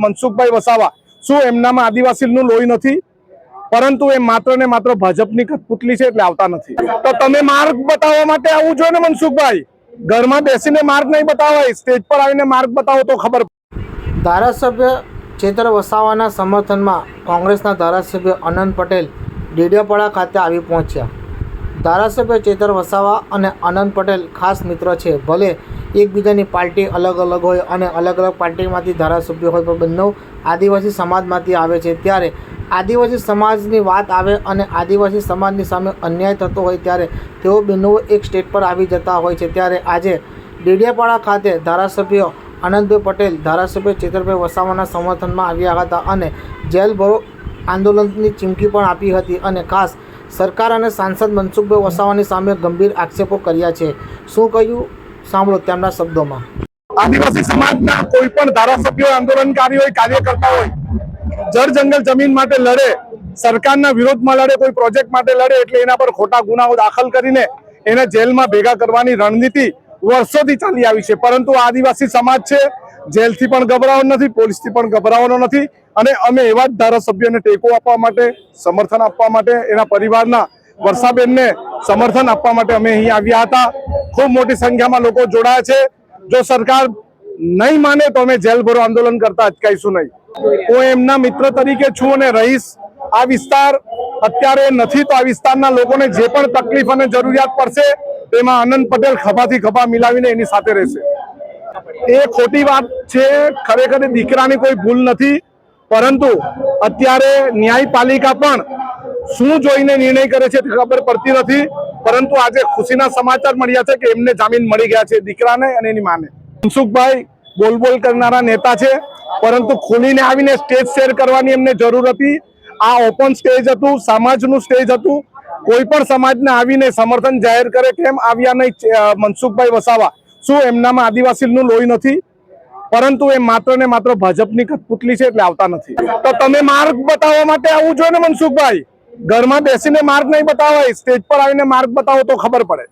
મનસુખભાઈ વસાવા શું એમનામાં આદિવાસીનું લોહી નથી? પરંતુ એ માત્ર ને માત્ર ભાજપની કઠપુતલી છે એટલે આવતા નથી। તો તમે માર્ગ બતાવવા માટે આવવું જોઈએ ને મનસુખભાઈ, ઘરમાં બેસીને માર્ગ નહીં બતાવાય, સ્ટેજ પર આવીને માર્ગ બતાવો તો ખબર। ધારાસભ્ય ચેતર વસાવાના સમર્થનમાં કોંગ્રેસના ધારાસભ્ય અનંત પટેલ ડેડિયાપાડા ખાતે આવી પહોંચ્યા। ધારાસભ્ય ચેતર વસાવા અને અનંત પટેલ ખાસ મિત્ર છે। ભલે એકબીજાની પાર્ટી અલગ અલગ હોય અને અલગ અલગ પાર્ટીમાંથી ધારાસભ્ય હોય, પણ બંને આદિવાસી સમાજમાંથી આવે છે। ત્યારે આદિવાસી સમાજની વાત આવે અને આદિવાસી સમાજની સામે અન્યાય થતો હોય ત્યારે તેઓ બંને એક સ્ટેજ પર આવી જતા હોય છે। ત્યારે આજે ડેડિયાપાડા ખાતે ધારાસભ્ય અનંતભાઈ પટેલ ધારાસભ્ય ચેતરભાઈ વસાવાના સમર્થનમાં આવ્યા હતા અને જેલ ભરો આંદોલનની ચીમકી પણ આપી હતી અને ખાસ સરકાર અને સાંસદ મનસુખભાઈ વસાવાની સામે ગંભીર આક્ષેપો કર્યા છે। શું કહ્યું સાંભળો તેમના શબ્દોમાં। આદિવાસી સમાજના કોઈ પણ ધારાસભ્યો, આંદોલનકારીઓ, કાર્યકર્તા હોય, જળ જંગલ જમીન માટે લડે, સરકારના વિરોધમાં લડે, કોઈ પ્રોજેક્ટ માટે લડે એટલે એના પર ખોટા ગુનાઓ દાખલ કરીને એને જેલમાં ભેગા કરવાની રણનીતિ વર્ષોથી ચાલી આવી છે। પરંતુ આદિવાસી સમાજ છે, જેલથી પણ ગભરાવાનો નથી, પોલીસથી પણ ગભરાવાનો નથી અને અમે એવા જ ધારાસભ્યોને ટેકો આપવા માટે, સમર્થન આપવા માટે, એના પરિવારના વર્ષાબેનને સમર્થન આપવા માટે અમે અહીં આવ્યા હતા। ખૂબ મોટી સંખ્યામાં લોકો જોડાયા છે। જો સરકાર નહીં માને તો અમે જેલ ભરો આંદોલન કરતા અટકાઈશું નહીં। હું એમના મિત્ર તરીકે છું અને રહીશ। આ વિસ્તાર અત્યારે નથી તો આ વિસ્તારના લોકોને જે પણ તકલીફ અને જરૂરિયાત પડશે તેમાં અનંત પટેલ ખભાથી ખભા મિલાવીને એની સાથે રહેશે। એ ખોટી વાત છે, ખરેખર દીકરાની કોઈ ભૂલ નથી, પરંતુ અત્યારે ન્યાયપાલિકા પણ શું જોઈને નિર્ણય કરે છે તે ખબર પડતી નથી। પરંતુ આજે ખુશીના સમાચાર મળ્યા છે કે એમને જામીન મળી ગયા છે, દીકરાને અને એની માને। મનસુખભાઈ બોલ કરનારા નેતા છે, પરંતુ ખુલીને આવીને સ્ટેજ શેર કરવાની એમને જરૂર હતી। આ ઓપન સ્ટેજ હતું, સમાજનું સ્ટેજ હતું। કોઈ પણ સમાજને આવીને સમર્થન જાહેર કરે કેમ આવ્યા નહીં મનસુખભાઈ વસાવા? શું એમનામાં આદિવાસીનું લોહી નથી? પરંતુ એ માત્ર ને માત્ર ભાજપની કઠપુતલી છે એટલે આવતા નથી। તો તમે માર્ગ બતાવવા માટે આવવું જોઈએ ને મનસુખભાઈ, ઘરમાં બેસીને માર્ગ નહીં બતાવાય, સ્ટેજ પર આવીને માર્ગ બતાવો તો ખબર પડે।